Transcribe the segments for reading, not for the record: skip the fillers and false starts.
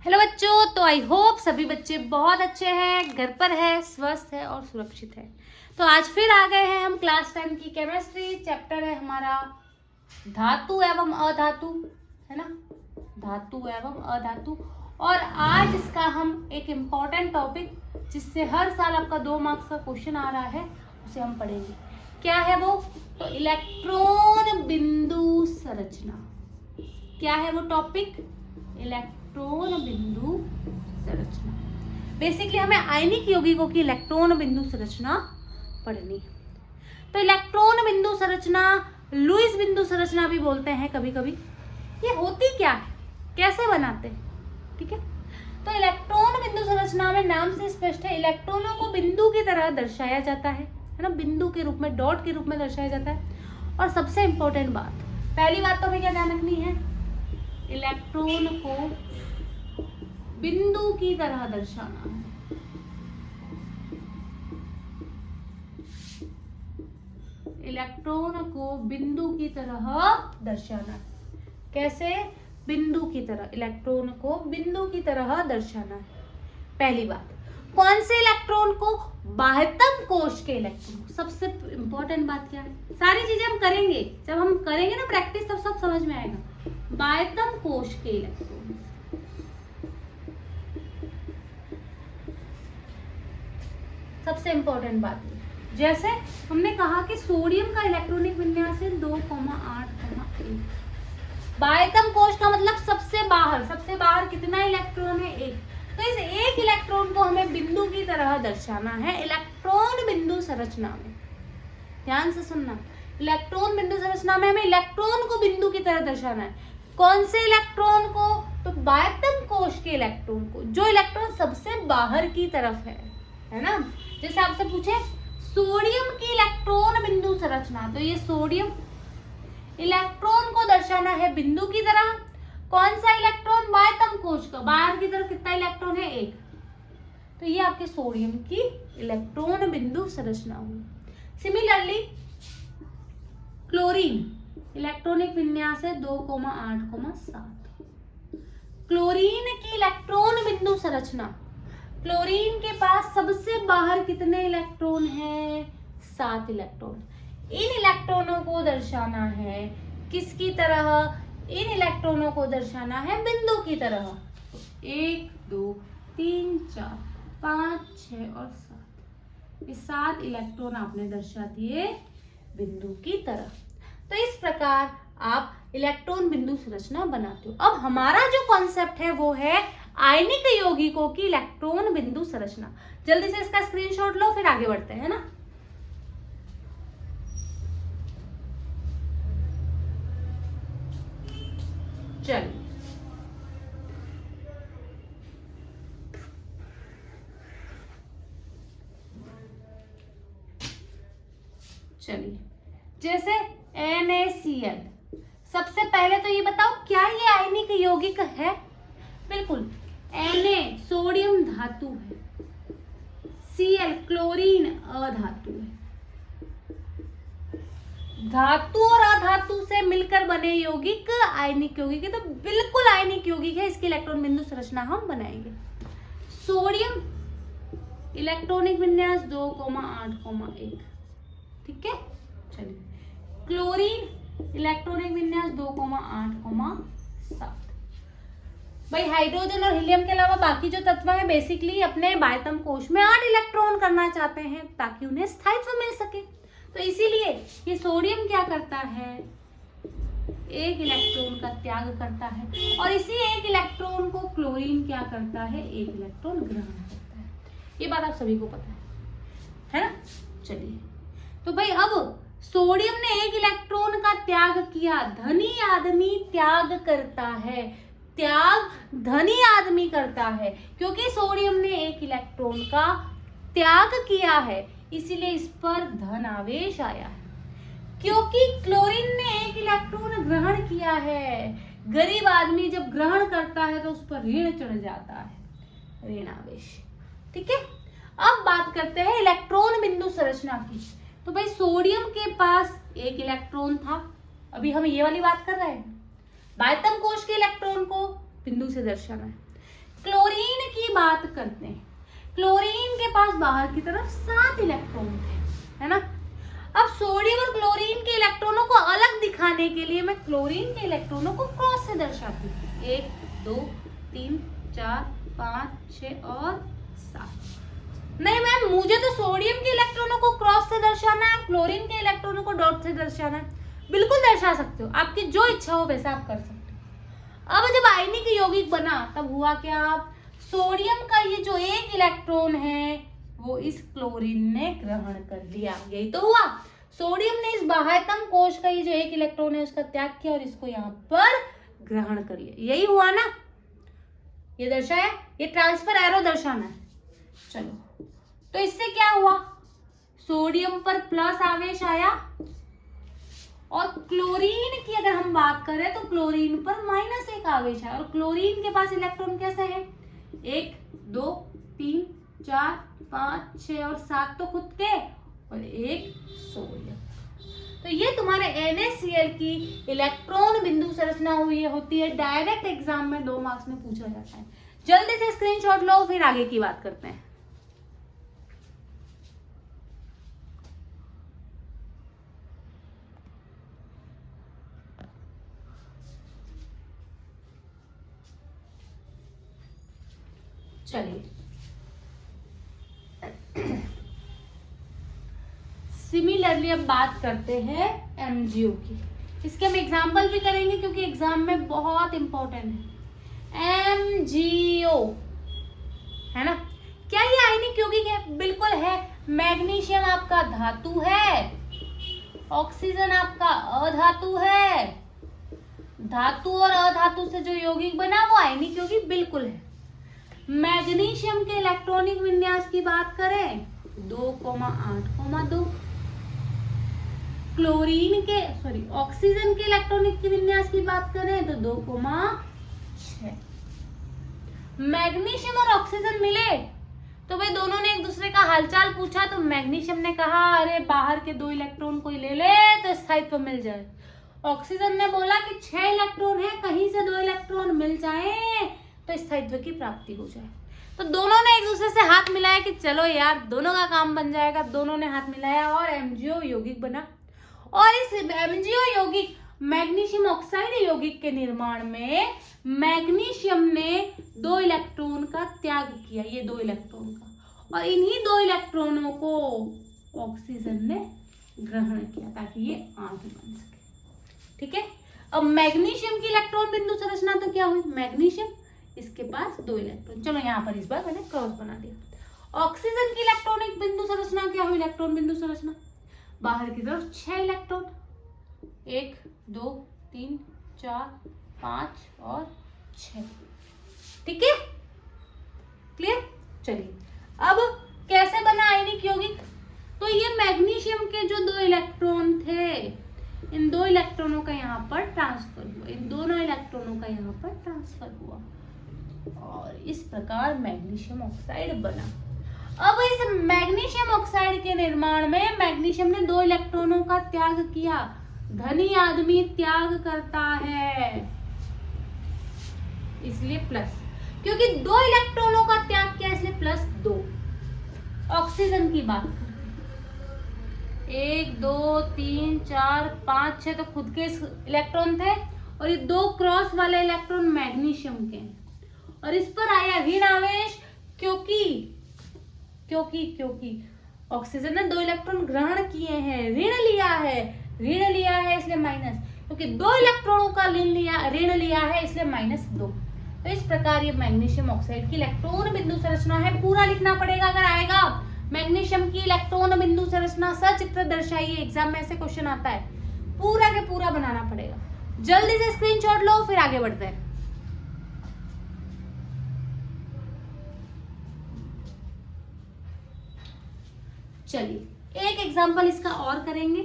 Hello बच्चों, तो I hope सभी बच्चे बहुत अच्छे हैं, घर पर है, स्वस्थ है और सुरक्षित है। तो आज फिर आ गए हैं हम क्लास 10 की केमिस्ट्री। चैप्टर है हमारा धातु एवं अधातु, है ना, धातु एवं अधातु। और आज इसका हम एक इम्पॉर्टेंट टॉपिक जिससे हर साल आपका 2 मार्क्स का क्वेश्चन आ रहा है उसे हम पढ़ेंगे। क्या है वो? तो इलेक्ट्रॉन बिंदु संरचना। क्या है वो टॉपिक? इलेक्ट्रॉन बिंदु संरचना। बेसिकली हमें आयनिक यौगिकों की इलेक्ट्रॉन बिंदु संरचना पढ़नी। तो इलेक्ट्रॉन बिंदु संरचना, लुईस बिंदु संरचना भी बोलते हैं कभी कभी। ये होती क्या है, कैसे बनाते हैं? ठीक है, तो इलेक्ट्रॉन बिंदु संरचना में नाम से स्पष्ट है, इलेक्ट्रॉनों को बिंदु की तरह दर्शाया जाता है ना, बिंदु के रूप में, डॉट के रूप में दर्शाया जाता है। और सबसे इंपॉर्टेंट बात, पहली बात तो हमें क्या ध्यान रखनी है, इलेक्ट्रॉन को बिंदु की तरह दर्शाना है। इलेक्ट्रॉन को बिंदु की तरह दर्शाना है। कैसे? बिंदु की तरह, इलेक्ट्रॉन को बिंदु की तरह दर्शाना है। पहली बात, कौन से इलेक्ट्रॉन को? बाह्यतम कोश के इलेक्ट्रॉन। सबसे इंपॉर्टेंट बात क्या है, सारी चीजें हम करेंगे, जब हम करेंगे ना प्रैक्टिस तब सब समझ में आएगा। बाह्यतम कोश के इलेक्ट्रॉन, सबसे इंपॉर्टेंट बात है। जैसे हमने कहा कि सोडियम का इलेक्ट्रॉनिक विन्यास है 2,8,1। बाह्यतम कोश का मतलब सबसे बाहर, सबसे बाहर कितना इलेक्ट्रॉन है? 1। तो इस एक इलेक्ट्रॉन को हमें बिंदु की तरह दर्शाना है इलेक्ट्रॉन बिंदु संरचना में। ध्यान से सुनना, इलेक्ट्रॉन बिंदु संरचना में हमें इलेक्ट्रॉन को बिंदु की तरह दर्शाना है। कौन से इलेक्ट्रॉन को? तो बाह्यतम कोश के इलेक्ट्रॉन को, जो इलेक्ट्रॉन सबसे बाहर की तरफ है ना। जैसे आपसे पूछे सोडियम की इलेक्ट्रॉन बिंदु संरचना, तो ये सोडियम इलेक्ट्रॉन को दर्शाना है बिंदु की तरह। कौन सा इलेक्ट्रॉन? बाह्यतम कोश का, बाहर की तरफ कितना इलेक्ट्रॉन है? 1। तो ये आपके सोडियम की इलेक्ट्रॉन बिंदु संरचना हुई। सिमिलरली क्लोरीन इलेक्ट्रॉनिक विन्यास है 2,8,7। क्लोरीन की इलेक्ट्रॉन बिंदु संरचना, क्लोरीन के पास सबसे बाहर कितने इलेक्ट्रॉन हैं? 7 इलेक्ट्रॉन। इन इलेक्ट्रॉनों को दर्शाना है किसकी तरह? इन इलेक्ट्रॉनों को दर्शाना है बिंदु की तरह। 1, 2, 3, 4, 5, 6 और 7। ये 7 इलेक्ट्रॉन आपने दर्शा दिए बिंदु की तरह। तो इस प्रकार आप इलेक्ट्रॉन बिंदु संरचना बनाते हो। अब हमारा जो कॉन्सेप्ट है वो है आयनिक यौगिकों की इलेक्ट्रॉन बिंदु संरचना। जल्दी से इसका स्क्रीनशॉट लो, फिर आगे बढ़ते हैं ना। चलिए, जैसे NaCl, सबसे पहले तो ये बताओ क्या ये आयनिक यौगिक है? बिल्कुल। Na सोडियम धातु है, Cl क्लोरीन अधातु है। धातु और अधातु से मिलकर बने यौगिक आयनिक यौगिक है, तो बिल्कुल आयनिक यौगिक है। इसकी इलेक्ट्रॉन बिंदु संरचना हम बनाएंगे। सोडियम इलेक्ट्रॉनिक विन्यास 2,8,1। ठीक है, चलिए। क्लोरीन इलेक्ट्रॉनिक विन्यास 2,8,7। भाई हाइड्रोजन और हीलियम के अलावा बाकी जो तत्व है बेसिकली अपने बाह्यतम कोश में 8 इलेक्ट्रॉन करना चाहते हैं ताकि उन्हें स्थायित्व मिल सके। तो इसीलिए ये सोडियम क्या करता है? 1 इलेक्ट्रॉन का त्याग करता है, और इसी 1 इलेक्ट्रॉन को क्लोरीन क्या करता है? 1 इलेक्ट्रॉन ग्रहण करता है। ये बात आप सभी को पता है ना। चलिए, तो भाई अब सोडियम ने 1 इलेक्ट्रॉन का त्याग किया। धनी आदमी त्याग करता है, त्याग धनी आदमी करता है, क्योंकि सोडियम ने 1 इलेक्ट्रॉन का त्याग किया है, इसीलिए इस पर धन आवेश आया है। क्योंकि क्लोरीन ने 1 इलेक्ट्रॉन ग्रहण किया है, गरीब आदमी जब ग्रहण करता है तो उस पर ऋण चढ़ जाता है, ऋण आवेश। ठीक है, अब बात करते हैं इलेक्ट्रॉन बिंदु संरचना की। तो भाई सोडियम के पास 1 इलेक्ट्रॉन था, अभी हम ये वाली बात कर रहे हैं, बाह्यतम कोश के इलेक्ट्रॉन को बिंदु से दर्शाना है। की बात करते हैं, क्लोरीन के पास बाहर की तरफ 7 इलेक्ट्रॉन थे, है ना। अब सोडियम और क्लोरीन के इलेक्ट्रॉनों को अलग दिखाने के लिए मैं क्लोरीन के इलेक्ट्रॉनों को क्रॉस से दर्शाती हूँ। 1 2 3 4 5 6 और 7। नहीं मैम, मुझे तो सोडियम के इलेक्ट्रॉनों को क्रॉस से दर्शाना है, क्लोरीन के इलेक्ट्रॉनों को डॉट से दर्शाना है। बिल्कुल दर्शा सकते हो, आपकी जो इच्छा हो वैसा आप कर सकते हो। अब जब आयनिक यौगिक बना तब हुआ क्या, सोडियम का ये जो एक इलेक्ट्रॉन है वो इस क्लोरीन ने ग्रहण कर लिया। यही तो हुआ, सोडियम ने इस बाह्यतम कोश का ये जो एक इलेक्ट्रॉन है उसका त्याग किया और इसको यहाँ पर ग्रहण कर लिया। यही हुआ ना, ये दर्शाया, ये ट्रांसफर एरो दर्शाना है। चलो, तो इससे क्या हुआ, सोडियम पर प्लस आवेश आया और क्लोरीन की अगर हम बात करें तो क्लोरीन पर -1 आवेश है। और क्लोरीन के पास इलेक्ट्रॉन कैसे है, 1 2 3 4 5 6 और 7 तो खुद के और 1 सोडियम। तो ये तुम्हारे NaCl की इलेक्ट्रॉन बिंदु संरचना हुई होती है। डायरेक्ट एग्जाम में 2 मार्क्स में पूछा जाता है। जल्दी से स्क्रीनशॉट लो, फिर आगे की बात करते हैं। चलिए, सिमिलरली अब बात करते हैं MgO की। इसके हम एग्जाम्पल भी करेंगे क्योंकि एग्जाम में बहुत इंपॉर्टेंट है। MgO है ना, क्या ये आयनिक यौगिक है? बिल्कुल है। मैग्नीशियम आपका धातु है, ऑक्सीजन आपका अधातु है। धातु और अधातु से जो यौगिक बना वो आयनिक यौगिक बिल्कुल है। मैग्नीशियम के इलेक्ट्रॉनिक विन्यास की बात करें 2,8,2। क्लोरीन के ऑक्सीजन के इलेक्ट्रॉनिक विन्यास की बात करें तो 2,6। मैग्नीशियम और ऑक्सीजन मिले तो भाई दोनों ने एक दूसरे का हालचाल पूछा तो मैग्नीशियम ने कहा अरे बाहर के 2 इलेक्ट्रॉन कोई ले ले तो स्थायित्व मिल जाए। ऑक्सीजन ने बोला कि 6 इलेक्ट्रॉन है, कहीं से 2 इलेक्ट्रॉन मिल जाए तो स्थायित्व की प्राप्ति हो जाए। तो दोनों ने एक दूसरे से हाथ मिलाया कि चलो यार दोनों का काम बन जाएगा। दोनों ने हाथ मिलाया और MgO यौगिक बना। और इस MgO यौगिक मैग्नीशियम ऑक्साइड यौगिक के निर्माण में मैग्नीशियम ने 2 इलेक्ट्रॉन का त्याग किया, ये 2 इलेक्ट्रॉन का, और इन्हीं 2 इलेक्ट्रॉनों को ऑक्सीजन ने ग्रहण किया ताकि ये 8 बन सके। ठीक है, अब मैग्नीशियम की इलेक्ट्रॉन बिंदु संरचना तो क्या हुई, मैग्नीशियम इसके पास 2 इलेक्ट्रॉन। चलो यहाँ पर इस बार मैंने क्रॉस बना दिया। ऑक्सीजन की इलेक्ट्रॉनिक बिंदु संरचना क्या हुई, इलेक्ट्रॉन बिंदु संरचना, बाहर की तरफ 6 इलेक्ट्रॉन, 1 2 3 4 5 और 6। ठीक है, क्लियर। चलिए, अब कैसे बना आयनिक यौगिक, तो ये मैग्नीशियम के जो 2 इलेक्ट्रॉन थे इन 2 इलेक्ट्रॉनों का यहाँ पर ट्रांसफर हुआ, इन दोनों इलेक्ट्रॉनों का यहाँ पर ट्रांसफर हुआ और इस प्रकार मैग्नीशियम ऑक्साइड बना। अब इस मैग्नीशियम ऑक्साइड के निर्माण में मैग्नीशियम ने 2 इलेक्ट्रॉनों का त्याग किया। धनी आदमी त्याग करता है इसलिए प्लस, क्योंकि 2 इलेक्ट्रॉनों का त्याग किया इसलिए +2। ऑक्सीजन की बात करते 1 2 3 4 5 6 तो खुद के इलेक्ट्रॉन थे और ये 2 क्रॉस वाले इलेक्ट्रॉन मैग्नीशियम के हैं और इस पर आया ऋण आवेश क्योंकि ऑक्सीजन ने 2 इलेक्ट्रॉन ग्रहण किए हैं, ऋण लिया है इसलिए माइनस, क्योंकि 2 इलेक्ट्रॉनों का ऋण लिया है इसलिए -2। तो इस प्रकार ये मैग्नीशियम ऑक्साइड की इलेक्ट्रॉन बिंदु संरचना है। पूरा लिखना पड़ेगा, अगर आएगा मैग्नीशियम की इलेक्ट्रॉन बिंदु संरचना सचित्र दर्शाइए, एग्जाम में ऐसे क्वेश्चन आता है, पूरा के पूरा बनाना पड़ेगा। जल्दी से स्क्रीनशॉट लो फिर आगे बढ़ते हैं। चलिए एक एग्जांपल इसका और करेंगे।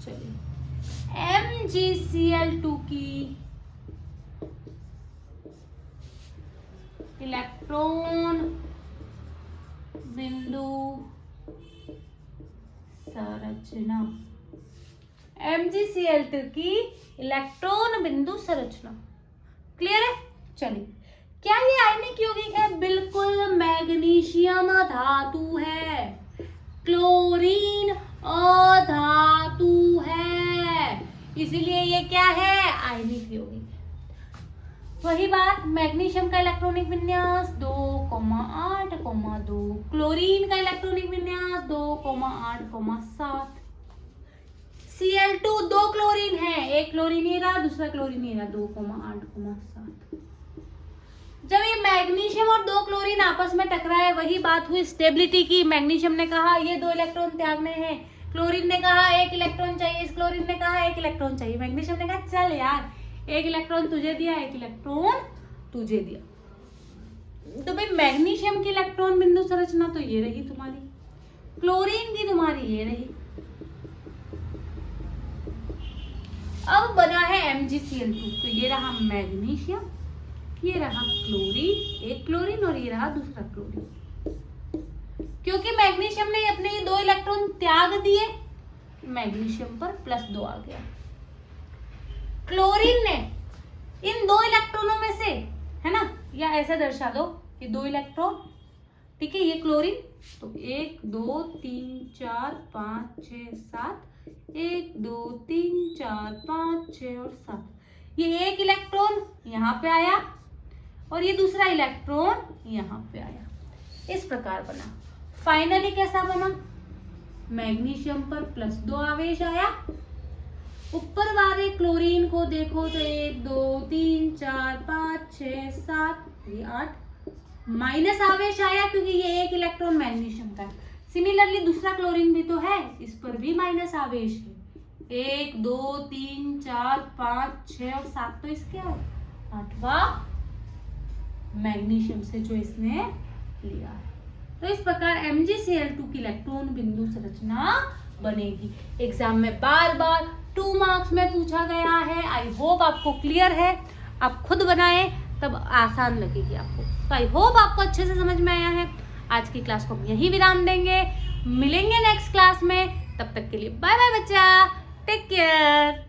चलिए MgCl2 की इलेक्ट्रॉन बिंदु संरचना MgCl2 की इलेक्ट्रॉन बिंदु संरचना। क्लियर है? चलिए, क्या ये आयनिक यौगिक है? बिल्कुल, मैग्नीशियम धातु है, क्लोरीन अधातु है, इसीलिए ये क्या है? आयनिक यौगिक। वही बात, मैग्नीशियम का इलेक्ट्रॉनिक विन्यास 2,8,2, क्लोरीन का इलेक्ट्रॉनिक विन्यास 2,8,7। Cl2 दो क्लोरीन है, एक क्लोरीन ये रहा, दूसरा क्लोरीन ये रहा, 2,8,7। जब ये मैग्नीशियम और दो क्लोरीन आपस में टकराए, वही बात हुई स्टेबिलिटी की। मैग्नीशियम ने कहा ये 2 इलेक्ट्रॉन त्यागने हैं, क्लोरीन ने कहा 1 इलेक्ट्रॉन चाहिए, इस क्लोरीन ने कहा 1 इलेक्ट्रॉन चाहिए। मैग्नीशियम ने कहा चल यार, 1 इलेक्ट्रॉन तुझे दिया, 1 इलेक्ट्रॉन तुझे दिया। तो भाई मैग्नीशियम की इलेक्ट्रॉन बिंदु संरचना तो ये रही तुम्हारी, क्लोरीन की तुम्हारी ये रही। अब बना है MgCl2, तो ये रहा मैग्नीशियम, ये रहा क्लोरीन, एक क्लोरीन, और ये रहा दूसरा क्लोरीन। क्योंकि मैग्नीशियम ने अपने 2 इलेक्ट्रॉन त्याग दिए, मैग्नीशियम पर +2 आ गया। क्लोरीन ने इन 2 इलेक्ट्रॉनों में से, है ना, या ऐसे दर्शा दो कि 2 इलेक्ट्रॉन, ठीक है, ये क्लोरीन, तो 1 2 3 4 5 6 7, 1 2 3 4 5 6 और 7, ये 1 इलेक्ट्रॉन यहाँ पे आया और ये दूसरा इलेक्ट्रॉन यहाँ पे आया। इस प्रकार बना। फाइनली कैसा बना? मैग्नीशियम पर +2 आवेश आया, ऊपर वाले क्लोरीन को देखो तो 1 2 3 4 5 6 7, ये 8 माइनस आवेश आया क्योंकि ये 1 इलेक्ट्रॉन मैग्नीशियम का है। सिमिलरली दूसरा क्लोरीन भी तो है, इस पर भी माइनस आवेश है। 1 2 3 4 5 6 और 7 तो इसके है, 8वां मैग्नीशियम से जो इसने लिया है। तो इस प्रकार MgCl2 की इलेक्ट्रॉन बिंदु संरचना बनेगी। एग्जाम में बार बार 2 मार्क्स में पूछा गया है। आई होप आपको क्लियर है, आप खुद बनाएं तब आसान लगेगी आपको। तो आई होप आपको अच्छे से समझ में आया है। आज की क्लास को हम यही विराम देंगे, मिलेंगे नेक्स्ट क्लास में। तब तक के लिए बाय बाय बच्चा, टेक केयर।